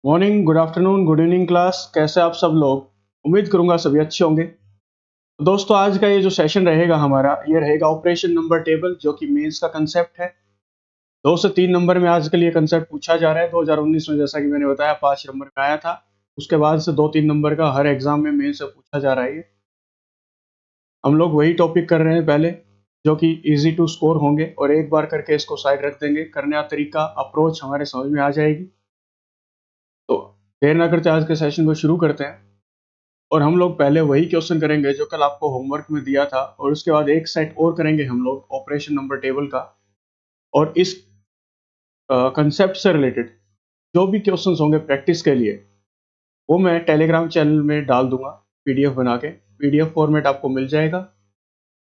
Morning, good afternoon, good evening class. कैसे आप सब लोग? उम्मीद करूंगा सभी अच्छे होंगे। तो दोस्तों, आज का ये जो सेशन रहेगा हमारा, ये रहेगा ऑपरेशन नंबर टेबल, जो कि मेंस का कंसेप्ट है। 2 से 3 नंबर में आजकल ये कंसेप्ट पूछा जा रहा है। 2019 में, जैसा कि मैंने बताया, 5 नंबर में आया था। उसके बाद से 2-3 नंबर का हर एग्जाम में मेंस से पूछा जा रहा है। हम लोग वही टॉपिक कर रहे हैं पहले, जो कि इजी टू स्कोर होंगे, और एक बार करके इसको साइड रख देंगे। करने का तरीका, अप्रोच हमारे समझ में आ जाएगी। तो देर ना करते आज के सेशन को शुरू करते हैं। और हम लोग पहले वही क्वेश्चन करेंगे जो कल आपको होमवर्क में दिया था, और उसके बाद एक सेट और करेंगे हम लोग ऑपरेशन नंबर टेबल का। और इस कंसेप्ट से रिलेटेड जो भी क्वेश्चंस होंगे प्रैक्टिस के लिए, वो मैं टेलीग्राम चैनल में डाल दूंगा पीडीएफ बना के। पीडीएफ फॉर्मेट आपको मिल जाएगा।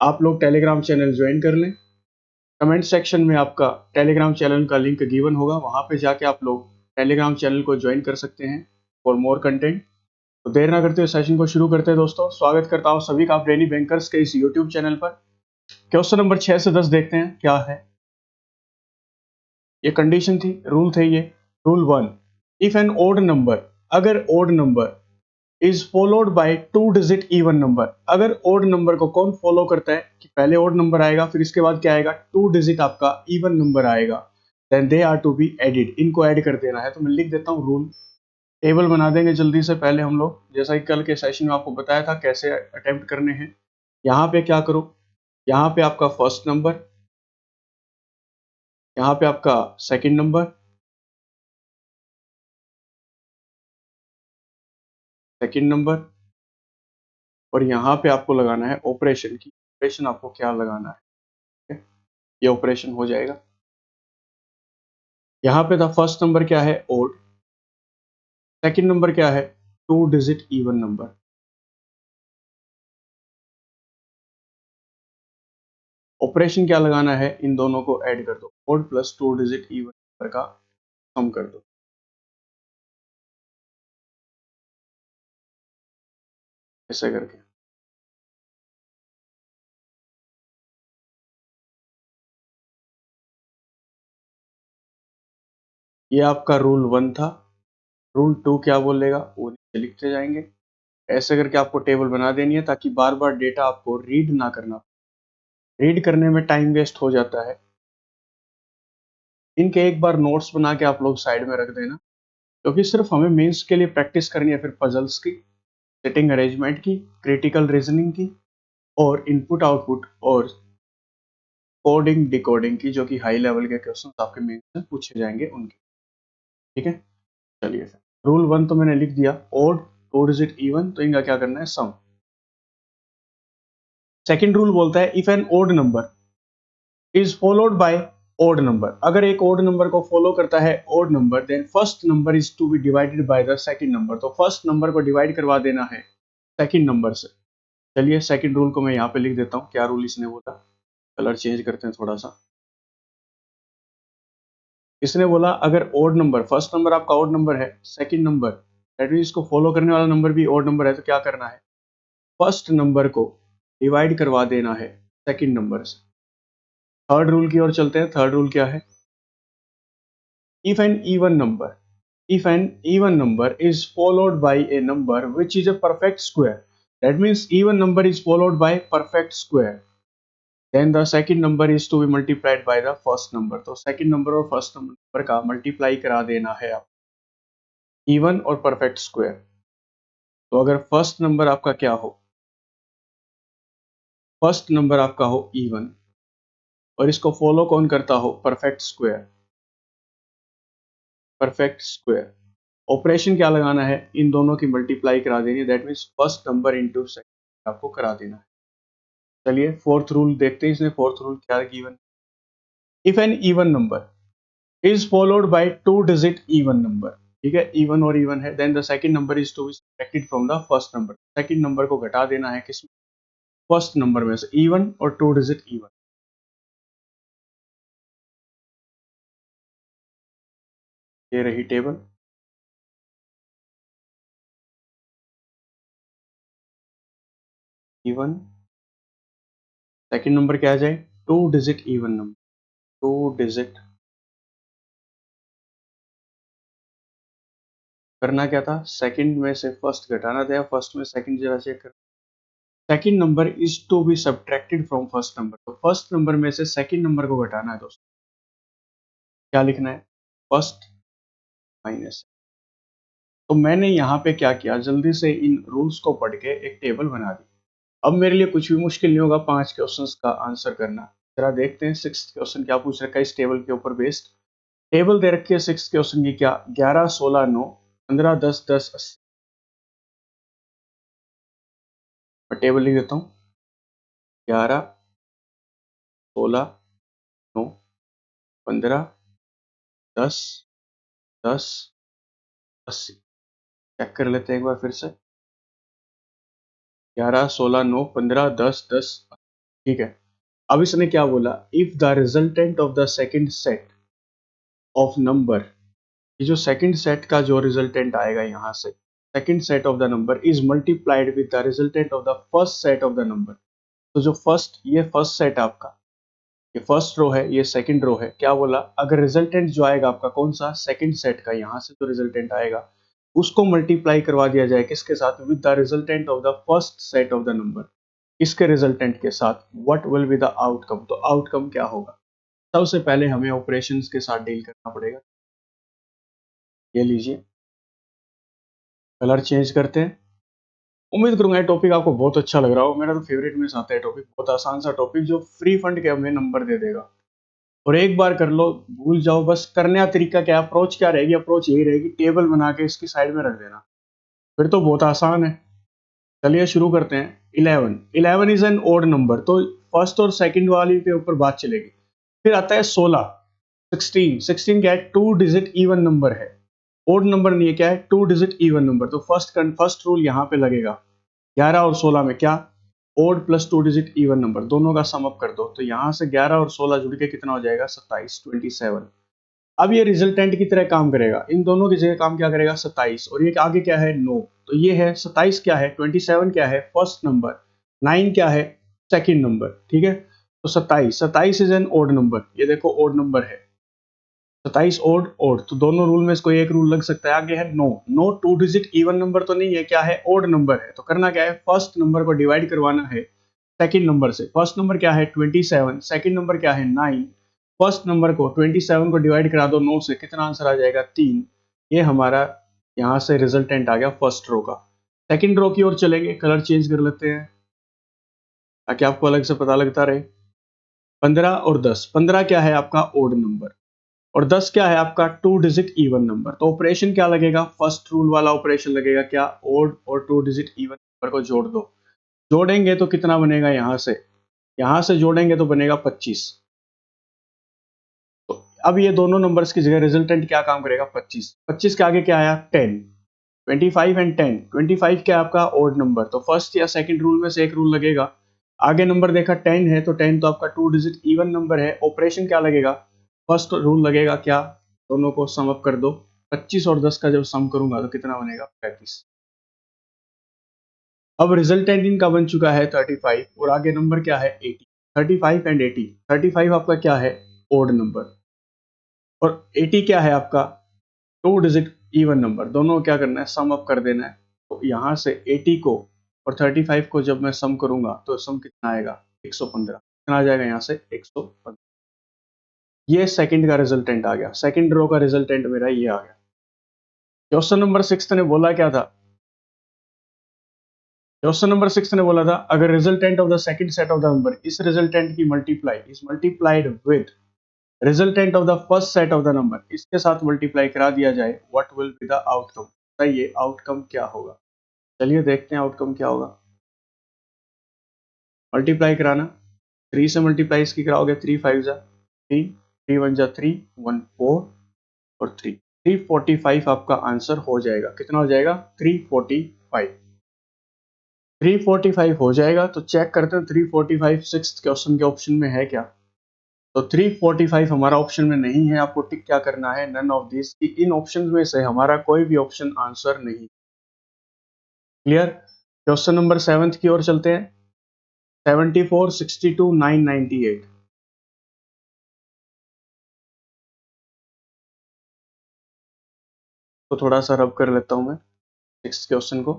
आप लोग टेलीग्राम चैनल ज्वाइन कर लें। कमेंट सेक्शन में आपका टेलीग्राम चैनल का लिंक गिवन होगा, वहां पे जाके आप लोग टेलीग्राम चैनल को ज्वाइन कर सकते हैं फॉर मोर कंटेंट। तो देर ना करते हुए सेशन को शुरू करते हैं। दोस्तों, स्वागत करता हूं सभी का ब्रेनी बैंकर्स के इस यूट्यूब चैनल पर। क्वेश्चन नंबर 6 से 10 देखते हैं क्या है। ये कंडीशन थी, रूल थे ये। Rule 1, if an odd number, अगर odd number is followed by 2 digit even number, अगर ओड नंबर को कौन फॉलो करता है कि पहले ओड नंबर आएगा, फिर इसके बाद क्या आएगा, 2 डिजिट आपका इवन नंबर आएगा, then they are to be added, इनको ऐड कर देना है। तो मैं लिख देता हूँ रूल। टेबल बना देंगे जल्दी से। पहले हम लोग, जैसा कि कल के सेशन में आपको बताया था कैसे अटेम्प्ट करने हैं। यहाँ पे क्या करो, यहाँ पे आपका फर्स्ट नंबर, यहाँ पे आपका सेकंड नंबर, सेकंड नंबर, और यहाँ पे आपको लगाना है ऑपरेशन की। ऑपरेशन आपको क्या लगाना है, ठीक है? ये ऑपरेशन हो जाएगा। यहाँ पे था फर्स्ट नंबर क्या है, ओड। सेकंड नंबर क्या है, 2 डिजिट इवन नंबर। ऑपरेशन क्या लगाना है, इन दोनों को ऐड कर दो। Odd plus 2 digit even number का सम कर दो, ऐसे करके। ये आपका रूल 1 था। रूल 2 क्या बोलेगा वो नीचे लिखते जाएंगे। ऐसे करके आपको टेबल बना देनी है, ताकि बार बार डेटा आपको रीड ना करना। रीड करने में टाइम वेस्ट हो जाता है। इनके एक बार नोट्स बना के आप लोग साइड में रख देना, क्योंकि सिर्फ हमें मेंस के लिए प्रैक्टिस करनी है। फिर पजल्स की, सेटिंग अरेंजमेंट की, क्रिटिकल रीजनिंग की, और इनपुट आउटपुट, और कोडिंग डिकोडिंग की, जो कि हाई लेवल के क्वेश्चन आपके मेंस में पूछे जाएंगे उनके। ठीक है, चलिए फिर। रूल 1 तो मैंने लिख दिया, ओड, 2 डिजिट इवन, तो इनका क्या करना है, सम। सेकंड रूल बोलता है, if an odd number is followed by odd number, अगर एक ओड नंबर को फॉलो करता है odd number, then first number is to be divided by the second number, तो फर्स्ट नंबर को डिवाइड करवा देना है सेकंड नंबर से। चलिए, सेकंड रूल को मैं यहाँ पे लिख देता हूँ। क्या रूल इसने बोला, कलर चेंज करते हैं थोड़ा सा। इसने बोला, अगर ओड नंबर, फर्स्ट नंबर आपका ओड नंबर है, सेकंड नंबर दैट मीन इसको फॉलो करने वाला नंबर भी ओड नंबर है, तो क्या करना है, फर्स्ट नंबर को डिवाइड करवा देना है सेकंड नंबर से। थर्ड रूल की ओर चलते हैं। थर्ड रूल क्या है, if an even number if an even number is followed by a number which is a perfect square, that means even number is followed by perfect square, then the second number is to be multiplied by the first number, तो second number और first number का multiply करा देना है आप, even और perfect square। तो अगर फर्स्ट नंबर आपका क्या हो, फर्स्ट नंबर आपका हो even, और इसको फॉलो कौन करता हो, perfect square, perfect square. Operation क्या लगाना है, इन दोनों की मल्टीप्लाई करा देनी है, that means first number into second आपको करा देना है। चलिए फोर्थ रूल देखते हैं, इसने फोर्थ रूल क्या given. If an even number is followed by 2 digit even number, ठीक है, इवन और इवन है, then the second number is to be subtracted from the first number, second number को घटा देना है किस, फर्स्ट नंबर में से, इवन और 2 डिजिट इवन। ये रही टेबल। इवन, सेकंड नंबर क्या आ जाए, 2 डिजिट इवन नंबर, 2 डिजिट करना क्या था, सेकंड में से फर्स्ट घटाना था या फर्स्ट में सेकंड जरा चेक कर। Second number is to be subtracted from first number, तो फर्स्ट नंबर में से सेकंड नंबर को घटाना है दोस्तों। क्या लिखना है, फर्स्ट माइनस। तो मैंने यहाँ पे क्या किया, जल्दी से इन रूल्स को पढ़ के एक टेबल बना दी। अब मेरे लिए कुछ भी मुश्किल नहीं होगा 5 क्वेश्चंस का आंसर करना। जरा देखते हैं 6th क्वेश्चन क्या पूछ रखा है इस टेबल के ऊपर बेस्ड। टेबल दे रखी है 6th क्वेश्चन की, क्या 11 16 9 15 10 10 80। मैं टेबल लिख देता हूँ, 11 16 9 15 10 10 80। चेक कर लेते हैं एक बार फिर से, 11 16 9 15 10 10। ठीक है। अब इसने क्या बोला, if the resultant of the second set of number, ये जो सेकंड सेट का जो रिजल्टेंट आएगा यहाँ से, second set of the number is multiplied with the resultant of the first set of the number. तो जो फर्स्ट, ये फर्स्ट सेट आपका, ये फर्स्ट रो है, ये सेकंड रो है। क्या बोला, अगर रिजल्टेंट जो आएगा आपका कौन सा, सेकंड सेट का, यहाँ से जो रिजल्टेंट आएगा उसको मल्टीप्लाई करवा दिया जाए किसके साथ, with the resultant of the first set of the number, इसके रिजल्टेंट के साथ। What will be the outcome, तो आउटकम क्या होगा। सबसे पहले हमें ऑपरेशंस के साथ डील करना पड़ेगा। ये लीजिए, कलर चेंज करते हैं। उम्मीद करूंगा ये टॉपिक आपको बहुत अच्छा लग रहा हो। मेरा तो फेवरेट में से आता है टॉपिक, बहुत आसान सा टॉपिक जो फ्री फंड के हमें नंबर दे देगा। और एक बार कर लो, भूल जाओ। बस करने का तरीका क्या, अप्रोच क्या रहेगी, अप्रोच यही रहेगी, टेबल बना के इसकी साइड में रख देना, फिर तो बहुत आसान है। चलिए शुरू करते हैं। 11, 11 इज एन ओड नंबर, तो फर्स्ट और सेकंड वाली के ऊपर बात चलेगी। फिर आता है 16, 16, 16 क्या है, 2 डिजिट इवन नंबर है, ओड नंबर नहीं है, क्या है, 2 डिजिट इवन नंबर। तो फर्स्ट रूल यहाँ पे लगेगा। 11 और 16 में क्या, odd plus 2 digit even number, दोनों का सम अप कर दो, तो यहाँ से 11 और 16 जुड़ के कितना हो जाएगा, 27, 27। अब ये रिजल्टेंट की तरह काम करेगा, इन दोनों की जगह काम क्या करेगा, 27, और ये आगे क्या है, 9। तो ये है 27 क्या है, 27 क्या है, फर्स्ट नंबर, 9 क्या है, सेकंड नंबर। ठीक है, तो 27, 27 इज एन ओड नंबर, ये देखो ओड नंबर है, 27 ओड ओड, तो दोनों रूल में इसको एक रूल लग सकता है। आगे है no, no 2 digit even number तो नहीं है, क्या है, ओड नंबर है। तो करना क्या है, फर्स्ट नंबर को डिवाइड करवाना है सेकंड नंबर से। फर्स्ट नंबर क्या है 27, सेकंड नंबर क्या है 9। फर्स्ट नंबर को 27 को डिवाइड करा दो 9 से, कितना आंसर आ जाएगा, 3। ये हमारा यहाँ से रिजल्टेंट आ गया फर्स्ट रो का। सेकंड रो की ओर चलेंगे, कलर चेंज कर लेते हैं ताकि आपको अलग से पता लगता रहे। 15 और 10, 15 क्या है आपका ओड नंबर, और 10 क्या है आपका 2 डिजिट इवन नंबर। तो ऑपरेशन क्या लगेगा, फर्स्ट रूल वाला ऑपरेशन लगेगा, क्या, ओड और 2 डिजिट इवन नंबर को जोड़ दो। जोड़ेंगे तो कितना बनेगा, यहां से जोड़ेंगे तो बनेगा 25। तो अब ये दोनों नंबर्स की जगह रिजल्टेंट क्या काम करेगा, 25। 25 के आगे क्या आया, 10, 25 एंड 10। 25 क्या है आपका ओड नंबर, तो फर्स्ट या सेकंड रूल में से एक रूल लगेगा। आगे नंबर देखा 10 है, तो 10 तो आपका 2 डिजिट इवन नंबर है, ऑपरेशन क्या लगेगा, फर्स्ट रूल लगेगा, क्या, दोनों को सम अप कर दो। 25 और 10 का जब सम करूंगा तो कितना बनेगा, 35। अब रिजल्टेंट इनका बन चुका है 35, और आगे नंबर क्या है, 80। 35 एंड 80, 35 आपका क्या है, ओड नंबर, और 80 क्या है आपका 2 डिजिट इवन नंबर। दोनों को क्या करना है, सम अप कर देना है। तो यहाँ से 80 को और 35 को जब मैं सम करूंगा तो सम कितना आएगा, 115। कितना आ जाएगा यहाँ से, 115। ये सेकंड का रिजल्टेंट आ गया, सेकंड रो का रिजल्टेंट मेरा ये आ गया। क्वेश्चन नंबर 6 ने बोला क्या था, क्वेश्चन नंबर 6 ने बोला था, अगर resultant of the second set of the number, इस रिजल्टेंट की multiply is multiplied with resultant of the first set of the number, इसके साथ मल्टीप्लाई करा दिया जाए, what will be the outcome, बताइए आउटकम क्या होगा। चलिए देखते हैं आउटकम क्या होगा। मल्टीप्लाई कराना, 3 से मल्टीप्लाई इसकी कराओगे, 3 5 जा 3, 3 1 जा 3, 1 4 और 3, 345 आपका आंसर हो जाएगा। कितना हो जाएगा, 345। 345 हो जाएगा, तो चेक करते हैं 345 सिक्स्थ क्वेश्चन के ऑप्शन में है क्या। तो 345 हमारा ऑप्शन में नहीं है। आपको टिक क्या करना है, नन ऑफ दिस, की इन ऑप्शन में से हमारा कोई भी ऑप्शन आंसर नहीं। क्लियर। क्वेश्चन नंबर 7 की ओर चलते हैं। 74 62 998, तो थोड़ा सा रब कर लेता हूँ मैं 6th क्वेश्चन को।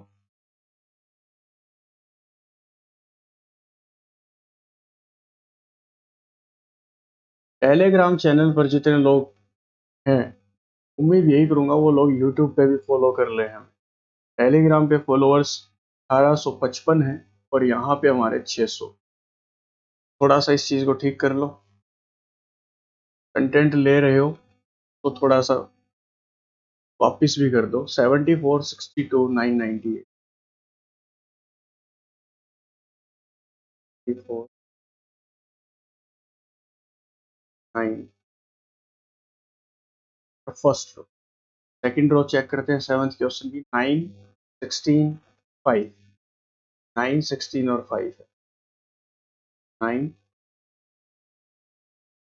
टेलीग्राम चैनल पर जितने लोग हैं, उम्मीद यही करूंगा वो लोग यूट्यूब पे भी फॉलो कर ले हैं। टेलीग्राम पे फॉलोअर्स 1855 हैं और यहाँ पे हमारे 600। थोड़ा सा इस चीज़ को ठीक कर लो। कंटेंट ले रहे हो तो थोड़ा सा वापस भी कर दो। 74, 62, 998, 4, 9। First row, second row check करते हैं 7th क्वेश्चन की। 9, 16, 5। 9, 16 और 5 है। 9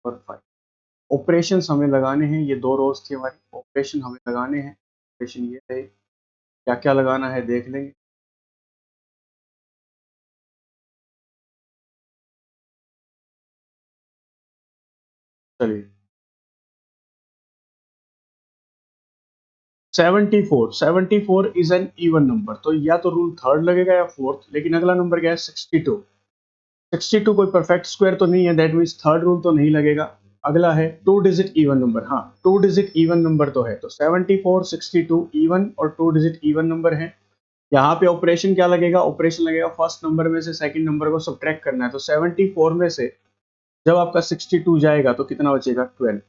और 5। ऑपरेशन हमें लगाने हैं, ये दो रोज थी हमारी, ऑपरेशन हमें लगाने हैं। ऑपरेशन ये है, क्या क्या लगाना है देख लेंगे। चलिए 74, 74 इज एन इवन नंबर, तो या तो रूल थर्ड लगेगा या फोर्थ, लेकिन अगला नंबर क्या है 62। 62 कोई परफेक्ट स्क्वायर तो नहीं है, दैट मीन्स थर्ड रूल तो नहीं लगेगा। अगला है टू डिजिट इवन नंबर, हाँ टू डिजिट इवन नंबर तो है, तो 74, 62 इवन और टू डिजिट इवन नंबर है। यहाँ पे ऑपरेशन क्या लगेगा, ऑपरेशन लगेगा फर्स्ट नंबर में से सेकंड नंबर को सब्ट्रैक्ट करना है। तो 74 में से जब आपका 62 जाएगा तो कितना बचेगा 12।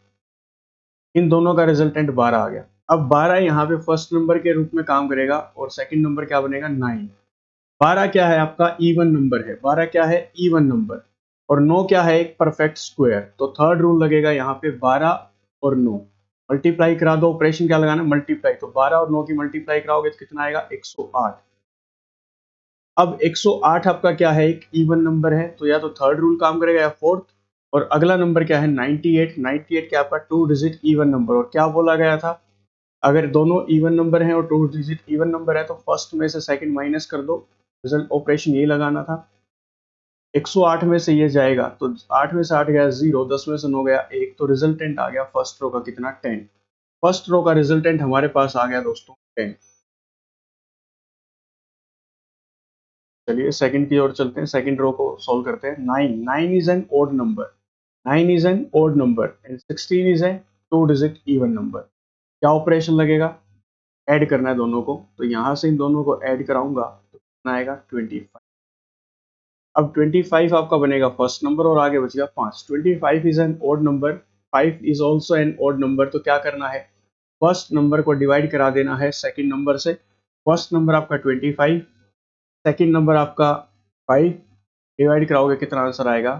इन दोनों का रिजल्टेंट 12 आ गया। अब 12 यहाँ पे फर्स्ट नंबर के रूप में काम करेगा और सेकंड नंबर क्या बनेगा 9। 12 क्या है आपका इवन नंबर है, 12 क्या है इवन नंबर, और 9 क्या है एक परफेक्ट स्क्वायर। तो थर्ड रूल लगेगा यहाँ पे 12 और 9 मल्टीप्लाई करा दो। ऑपरेशन क्या लगाना है मल्टीप्लाई, तो 12 और 9 की मल्टीप्लाई कराओगे तो कितना आएगा 108। अब 108 आपका क्या है एक इवन नंबर है, तो या तो थर्ड रूल काम करेगा या फोर्थ। और अगला नंबर क्या है 98। 98 क्या आपका टू डिजिट इवन नंबर, और क्या बोला गया था अगर दोनों इवन नंबर हैं और टू डिजिट इवन नंबर है तो फर्स्ट में से सेकंड माइनस कर दो। रिजल्ट ऑपरेशन यही लगाना था। 108 में से ये जाएगा तो 8 में से 8 गया 0, 10 में से 9 गया 1, तो रिजल्टेंट आ गया फर्स्ट रो का कितना 10। फर्स्ट रो का रिजल्टेंट हमारे पास आ गया दोस्तों 10। चलिए सेकंड की ओर चलते हैं, सेकंड रो को सॉल्व करते हैं। 9, 9 is an odd number, 9 is an odd number and 16 is a two digit even number. क्या ऑपरेशन लगेगा, ऐड करना है दोनों को, तो यहां से इन दोनों को ऐड कराऊंगा तो कितना आएगा 25। अब 25 आपका बनेगा फर्स्ट नंबर और आगे बचेगा 5। 25 is an odd number, 5 is also an odd number, तो क्या करना है फर्स्ट नंबर को डिवाइड करा देना है सेकंड नंबर से। फर्स्ट नंबर आपका 25, सेकंड नंबर आपका 5, डिवाइड कराओगे कितना आंसर आएगा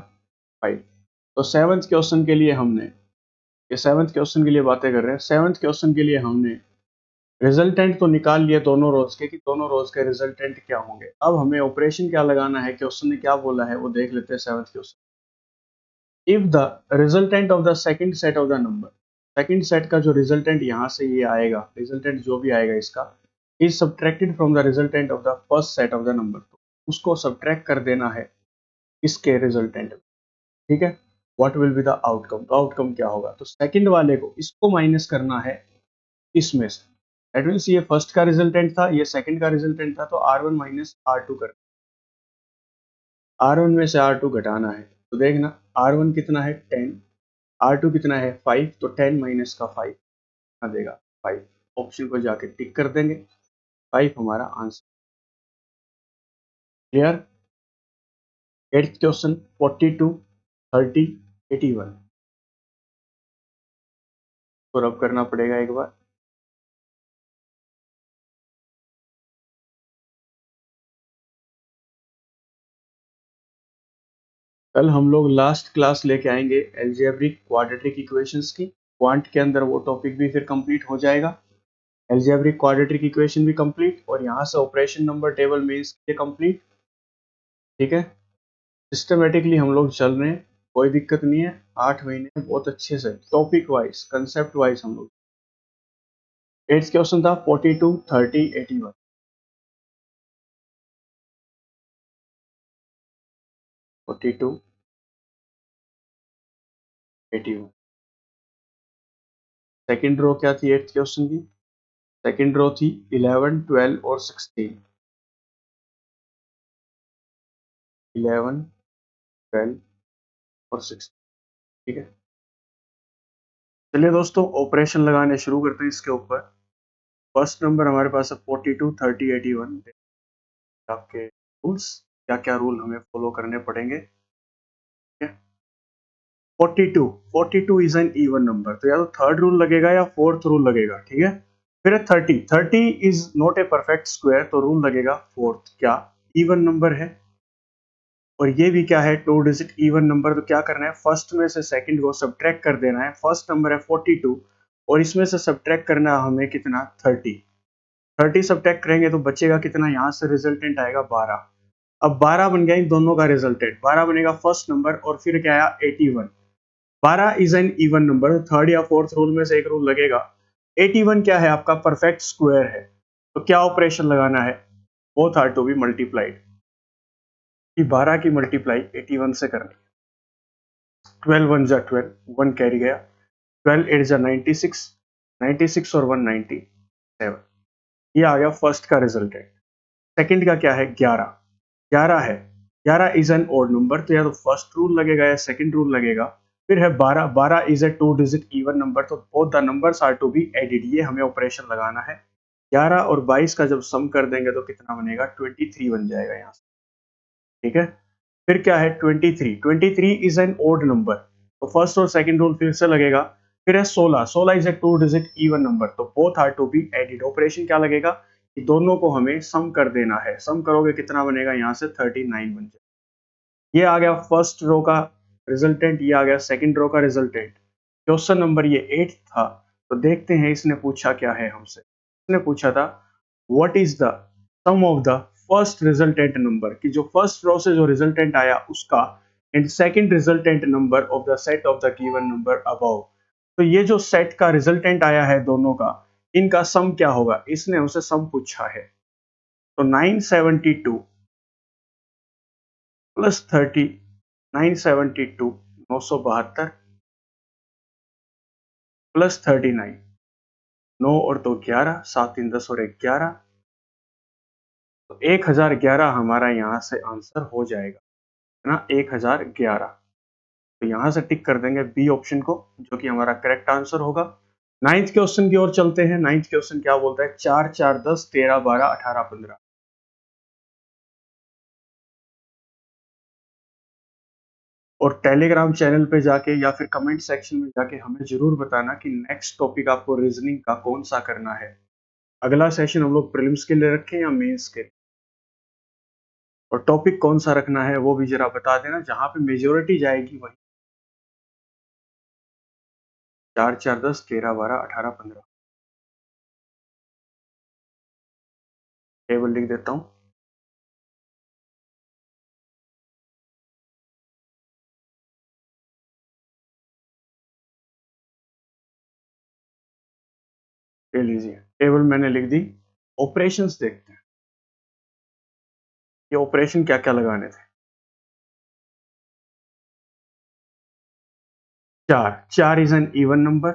5। तो सेवंथ क्वेश्चन के लिए हमने, ये सेवंथ क्वेश्चन के लिए बातें कर रहे हैं, सेवंथ क्वेश्चन के लिए हमने रिजल्टेंट तो निकाल लिए दोनों रोज के कि दोनों रोज के रिजल्टेंट क्या होंगे। अब हमें ऑपरेशन क्या लगाना है, क्वेश्चन ने क्या बोला है वो देख लेते हैं। Seventh question, if the resultant of the second set of the number, second set का जो रिजल्टेंट यहाँ से ये आएगा, रिजल्टेंट जो भी आएगा इसका, is subtracted from the resultant of the first set of the number, तो उसको सब्ट्रैक्ट कर देना है इसके रिजल्टेंट। ठीक है, what will be the outcome, तो आउटकम क्या होगा, तो सेकंड वाले को इसको माइनस करना है इसमें से। दैट मीन्स ये फर्स्ट का रिजल्टेंट था, ये सेकंड का रिजल्टेंट था, तो R1 माइनस R2 कर, R1 में से R2 घटाना है। तो देखना R1 कितना है 10, R2 कितना है 5, तो 10 माइनस का 5 कितना देगा 5। ऑप्शन को जाके टिक कर देंगे, 5 हमारा आंसर। क्लियर। एट्थ क्वेश्चन 42, 30, 81 को रब करना पड़ेगा एक बार। कल हम लोग लास्ट क्लास लेके आएंगे एल्जेब्रिक क्वाड्रेटिक इक्वेशंस की, क्वांट के अंदर वो टॉपिक भी फिर कंप्लीट हो जाएगा। एल्जेब्रिक क्वाड्रेटिक इक्वेशन भी कंप्लीट, और यहाँ से ऑपरेशन नंबर टेबल मेंस के कंप्लीट। ठीक है, सिस्टमेटिकली हम लोग चल रहे हैं, कोई दिक्कत नहीं है। 8 महीने बहुत अच्छे से टॉपिक वाइज कंसेप्ट वाइज हम लोग। एट्थ क्वेश्चन था 42, 30, 81। 42, 81। सेकेंड रो क्या थी एट्थ क्वेश्चन की, सेकंड रो थी 11, 12 और 16। 11, 12 और 16। ठीक है, चलिए दोस्तों ऑपरेशन लगाने शुरू करते हैं इसके ऊपर। फर्स्ट नंबर हमारे पास है 42, 30, 81। आपके रूल्स, क्या क्या रूल हमें फॉलो करने पड़ेंगे। ठीक है, 42, 42 इज एन इवन नंबर, तो या तो थर्ड रूल लगेगा या फोर्थ रूल लगेगा। ठीक है, फिर 30, 30 is not a perfect square, तो रूल लगेगा फोर्थ। क्या इवन नंबर है, और ये भी क्या है, टू डिजिट इवन नंबर, तो क्या करना है, फर्स्ट में से सेकंड को सब्ट्रैक्ट कर देना है। फर्स्ट नंबर है 42 और इसमें से सब्ट्रैक्ट करना है हमें कितना, 30। 30 सब्ट्रैक्ट करेंगे तो बचेगा कितना, यहाँ से रिजल्टेंट आएगा 12। अब 12 बन गया इन दोनों का रिजल्टेंट, 12 बनेगा फर्स्ट नंबर, और फिर क्या आया 81। 12 is an even number, third या फोर्थ रूल में से एक रूल लगेगा। 81 क्या है आपका, परफेक्ट स्क्वायर है, तो क्या ऑपरेशन लगाना है, both are to be multiplied, कि 12 की मल्टीप्लाई 81 से करनी है। 12 1 जा 12, 1 कैरी गया, 12 8 जा 96, 96 और 1 97। ये आ गया फर्स्ट का रिजल्टेंट। सेकंड का क्या है, 11। 11 है, 11 इज एन ओड नंबर, तो या तो फर्स्ट रूल लगेगा या सेकंड रूल लगेगा। फिर है 12, 12 is a two digit even number, तो both the numbers are to be added, ये हमें ऑपरेशन लगाना है। 11 और 22 का जब सम कर देंगे तो कितना बनेगा, 23 बन जाएगा यहाँ से। ठीक है, फिर क्या है 23, 23 इज एन ओड नंबर, तो फर्स्ट और सेकंड रूल फिर से लगेगा। फिर है 16, 16 is a two digit even number, तो both are to be added. Operation क्या लगेगा कि दोनों को हमें सम कर देना है। सम करोगे कितना बनेगा, यहाँ से 39 बन जाएगा। ये आ गया फर्स्ट रो का रिजल्टेंट, ये आ गया सेकंड रो का रिजल्टेंट। क्वेश्चन नंबर ये 8 था, तो देखते हैं इसने पूछा क्या है हमसे। इसने पूछा था what is the sum of the first resultant number, कि जो फर्स्ट रो से जो रिजल्टेंट आया उसका, and second resultant number of the set of the given number above. तो ये जो सेट का रिजल्टेंट आया है दोनों का, इनका सम क्या होगा, इसने हमसे सम पूछा है। तो 972 प्लस 30, 972 972 प्लस 39, 9 और 2 11, 7 3 10 और 1 11, तो 1011 हमारा यहाँ से आंसर हो जाएगा, है ना, 1011। तो यहाँ से टिक कर देंगे बी ऑप्शन को, जो कि हमारा करेक्ट आंसर होगा। नाइन्थ क्वेश्चन की ओर चलते हैं। नाइन्थ क्वेश्चन क्या बोलता है, 4 4 10 13 12 18 15। और टेलीग्राम चैनल पे जाके या फिर कमेंट सेक्शन में जाके हमें जरूर बताना कि नेक्स्ट टॉपिक आपको रीजनिंग का कौन सा करना है। अगला सेशन हम लोग प्रीलिम्स के लिए रखें या मेंस के, और टॉपिक कौन सा रखना है वो भी जरा बता देना, जहां पे मेजोरिटी जाएगी वही। 4 4 10 13 12 18 15 टेबल लिख देता हूँ। ले लीजिए, टेबल मैंने लिख दी। ऑपरेशंस देखते हैं, ये ऑपरेशन क्या क्या लगाने थे। 4, 4 इज एन इवन नंबर।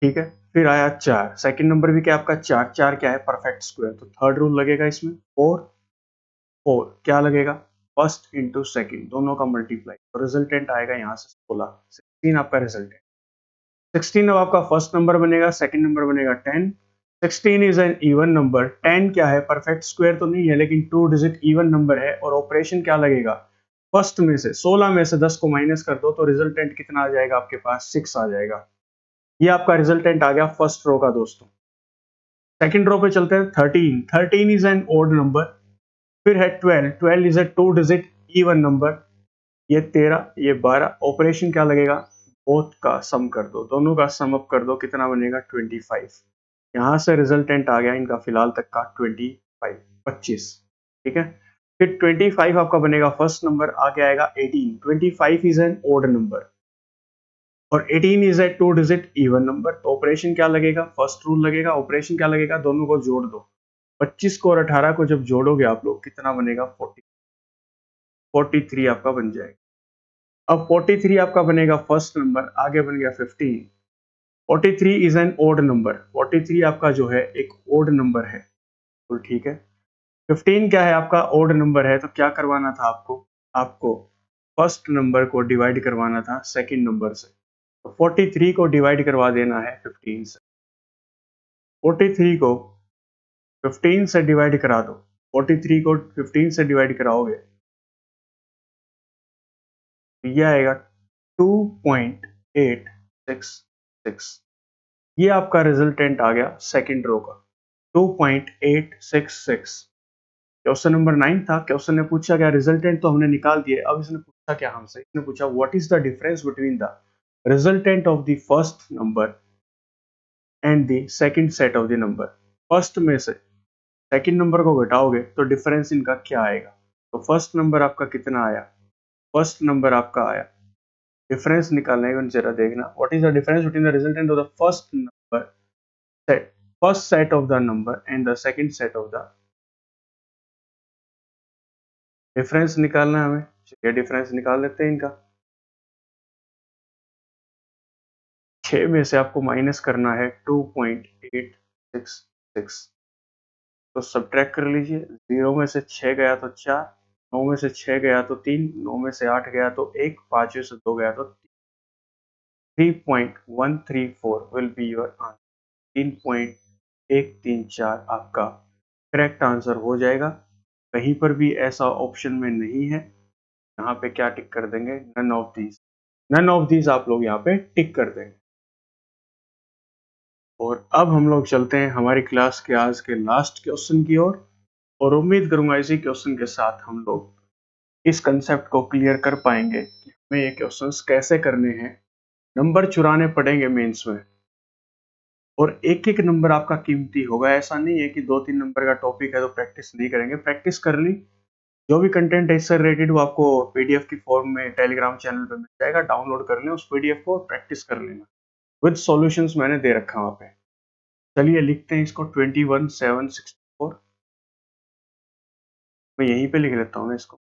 ठीक है, फिर आया 4, सेकंड नंबर भी क्या है आपका 4, 4 क्या है, परफेक्ट स्क्वायर, तो थर्ड रूल लगेगा इसमें। 4, 4 क्या लगेगा, फर्स्ट इंटू सेकंड, दोनों का मल्टीप्लाई, तो रिजल्टेंट आएगा यहाँ से 16। 16 आपका रिजल्टेंट। 16 अब आपका फर्स्ट नंबर बनेगा, सेकंड नंबर बनेगा 10। 16 इज एन इवन नंबर, 10 क्या है, परफेक्ट स्क्वायर तो नहीं है लेकिन टू डिजिट इवन नंबर है, और ऑपरेशन क्या लगेगा, फर्स्ट में से 16 में से 10 को माइनस कर दो तो रिजल्टेंट कितना आ जाएगा आपके पास, 6 आ जाएगा। ये आपका रिजल्टेंट आ गया फर्स्ट रो का दोस्तों। सेकंड रो पे चलते हैं। 13, 13 इज एन ओड नंबर। फिर है 12, 12 is a two digit even number, ये 13 ये 12। ऑपरेशन क्या लगेगा, बोथ का सम कर दो, दोनों का सम अप कर दो, कितना बनेगा 25। यहाँ से रिजल्टेंट आ गया इनका फिलहाल तक का 25, 25। ठीक है, फिर 25 आपका बनेगा फर्स्ट नंबर, आगे आएगा 18। 25 इज एन ओड नंबर और 18 is a two digit even number, तो ऑपरेशन क्या लगेगा, फर्स्ट रूल लगेगा। ऑपरेशन क्या लगेगा, दोनों को जोड़ दो। 25 को और 18 को जब जोड़ोगे आप लोग, कितना बनेगा 40, 43 आपका बन जाएगा। अब 43 आपका बनेगा फर्स्ट नंबर, आगे बन गया 15। 43 इज एन ओड नंबर। 43 आपका जो है एक ओड नंबर है, तो ठीक है। 15 क्या है आपका ओड नंबर है, तो क्या करवाना था आपको, आपको फर्स्ट नंबर को डिवाइड करवाना था सेकंड नंबर से। तो 43 को डिवाइड करवा देना है 15 से। 43 को 15 से डिवाइड करा दो। 43 को 15 से डिवाइड कराओगे तो ये आएगा 2.866। ये आपका रिजल्टेंट आ गया सेकंड रो का 2.866। क्वेश्चन नंबर 9 था। क्वेश्चन ने पूछा क्या, रिजल्टेंट तो हमने निकाल दिए, अब इसने पूछा क्या हमसे, इसने पूछा what is the difference between the resultant of the first number and the second set of the number. First में से सेकंड नंबर को घटाओगे तो डिफरेंस इनका क्या आएगा। तो फर्स्ट नंबर आपका कितना आया, फर्स्ट नंबर आपका आया, डिफरेंस निकालना है जरा देखना, what is the difference between the resultant of the first number set, first set of the number and the second set of the, difference निकालना है हमें। चलिए डिफरेंस निकाल लेते हैं इनका। 6 में से आपको माइनस करना है 2.866, तो सब्ट्रैक्ट कर लीजिए। 0 में से 6 गया तो 4, 9 में से 6 गया तो 3, 9 में से 8 गया तो 1, 5 में से 2 गया तो 3.134 विल बी योर आंसर। 3.134 आपका करेक्ट आंसर हो जाएगा। कहीं पर भी ऐसा ऑप्शन में नहीं है, यहाँ पे क्या टिक कर देंगे, none of these, none of these आप लोग यहाँ पे टिक कर देंगे। और अब हम लोग चलते हैं हमारी क्लास के आज के लास्ट क्वेश्चन की ओर, और उम्मीद करूंगा इसी क्वेश्चन के साथ हम लोग इस कंसेप्ट को क्लियर कर पाएंगे कि हमें ये क्वेश्चंस कैसे करने हैं, नंबर चुराने पड़ेंगे मेंस में, और एक एक नंबर आपका कीमती होगा। ऐसा नहीं है कि 2-3 नंबर का टॉपिक है तो प्रैक्टिस नहीं करेंगे, प्रैक्टिस कर ली। जो भी कंटेंट है इससे रिलेटेड वो आपको पीडीएफ की फॉर्म में टेलीग्राम चैनल पे मिल जाएगा, डाउनलोड कर लें उस पीडीएफ को, प्रैक्टिस कर लेना। विद सॉल्यूशंस मैंने दे रखा है वहाँ पे। चलिए लिखते हैं इसको 21764। मैं यहीं पे लिख लेता हूँ ना इसको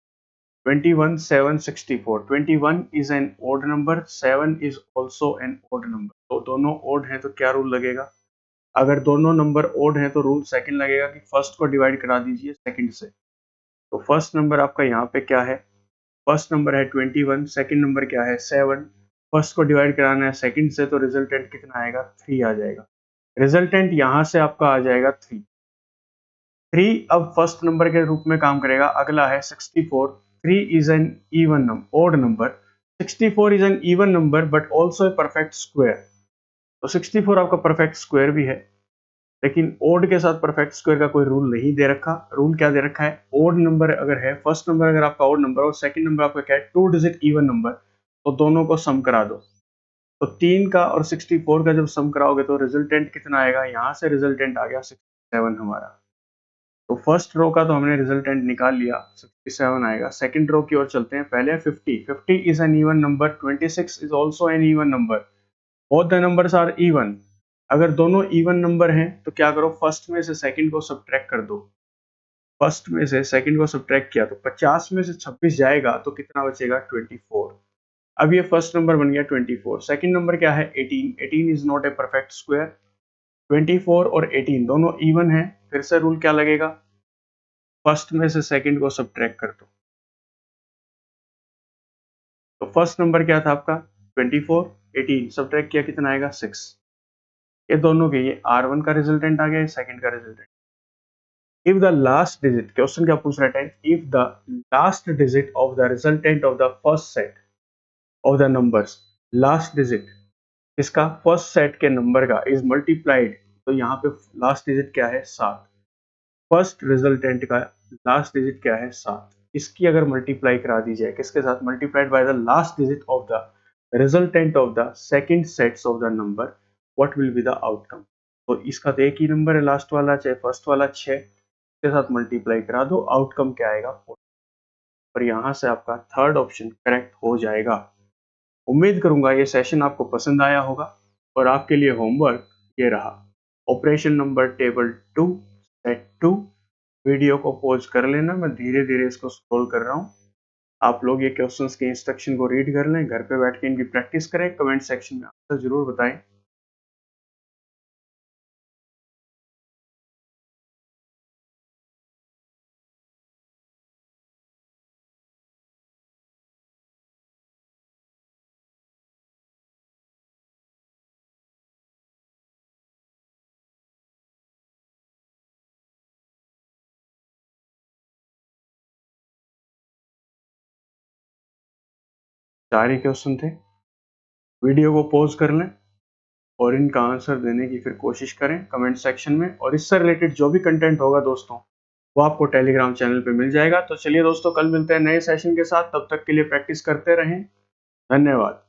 21764। 21 is an odd number, 7 is also an odd number. तो दोनों ओड हैं तो क्या रूल लगेगा, अगर दोनों नंबर ओड हैं तो रूल सेकंड लगेगा कि फर्स्ट को डिवाइड करा दीजिए सेकंड से। तो फर्स्ट नंबर आपका यहाँ पे क्या है, फर्स्ट नंबर है 21, सेकंड नंबर क्या है 7, फर्स्ट को डिवाइड कराना है सेकंड से, तो रिजल्टेंट कितना आएगा 3 आ जाएगा। रिजल्टेंट यहाँ से आपका आ जाएगा 3। 3 अब फर्स्ट नंबर के रूप में काम करेगा। अगला है 64। 3 is an even number, odd number. 64 is an even number but also a perfect square. तो 64 आपका परफेक्ट स्क्वायर भी है, लेकिन ओड के साथ परफेक्ट स्क्वायर का कोई रूल नहीं दे रखा। रूल क्या दे रखा है, ओड नंबर अगर है, फर्स्ट नंबर अगर आपका ओड नंबर और सेकंड नंबर आपका क्या है 2 डिजिट इवन नंबर, तो दोनों को सम करा दो। तो 3 का और 64 का जब सम कराओगे तो रिजल्टेंट कितना आएगा, यहाँ से रिजल्टेंट आ गया 67 हमारा। तो फर्स्ट रो का तो हमने रिजल्टेंट निकाल लिया, 67 आएगा। सेकंड रो की ओर चलते हैं। पहले 50। 50 is an even number. 26 is also an even number. Both the numbers are even. अगर दोनों इवन नंबर हैं तो क्या करो, फर्स्ट में से सेकंड को सब्ट्रैक्ट कर दो। फर्स्ट में से सेकंड को सब्ट्रैक्ट किया तो 50 में से 26 जाएगा तो कितना बचेगा 24। अब ये फर्स्ट नंबर बन गया 24। सेकंड नंबर क्या है 18। 18 is not a perfect square. 24 और 18 दोनों इवन है, फिर से रूल क्या लगेगा, फर्स्ट में से सेकंड को सब्ट्रैक्ट कर दो। तो फर्स्ट नंबर क्या था आपका 24, 18 सब्ट्रैक्ट किया कितना आएगा 6। ये दोनों के, ये R1 का रिजल्टेंट आ गया, सेकंड का resultant. If the last digit, question क्या पूछ रहा है, if the last digit of the resultant of the first set of the numbers, last digit इसका फर्स्ट सेट के नंबर का इज मल्टीप्लाइड, तो यहाँ पे लास्ट डिजिट क्या है 7। फर्स्ट रिजल्टेंट का लास्ट डिजिट क्या है 7, इसकी अगर मल्टीप्लाई करा दी जाए किसके साथ, multiplied by the last digit of the resultant of the second sets of the number, what will be the outcome. तो इसका तो एक ही नंबर है लास्ट वाला, चाहे फर्स्ट वाला 6 के साथ मल्टीप्लाई करा दो, आउटकम क्या आएगा 4। और यहाँ से आपका थर्ड ऑप्शन करेक्ट हो जाएगा। उम्मीद करूंगा ये सेशन आपको पसंद आया होगा, और आपके लिए होमवर्क ये रहा, operation number table 2 set 2। Video को पॉज कर लेना, मैं धीरे धीरे इसको स्क्रॉल कर रहा हूँ। आप लोग ये क्वेश्चंस के इंस्ट्रक्शन को रीड कर लें, घर पे बैठ के इनकी प्रैक्टिस करें, कमेंट सेक्शन में आंसर जरूर बताएं। 4 ही क्वेश्चन थे। वीडियो को पॉज कर लें और इनका आंसर देने की फिर कोशिश करें कमेंट सेक्शन में, और इससे रिलेटेड जो भी कंटेंट होगा दोस्तों वो आपको टेलीग्राम चैनल पे मिल जाएगा। तो चलिए दोस्तों, कल मिलते हैं नए सेशन के साथ, तब तक के लिए प्रैक्टिस करते रहें। धन्यवाद।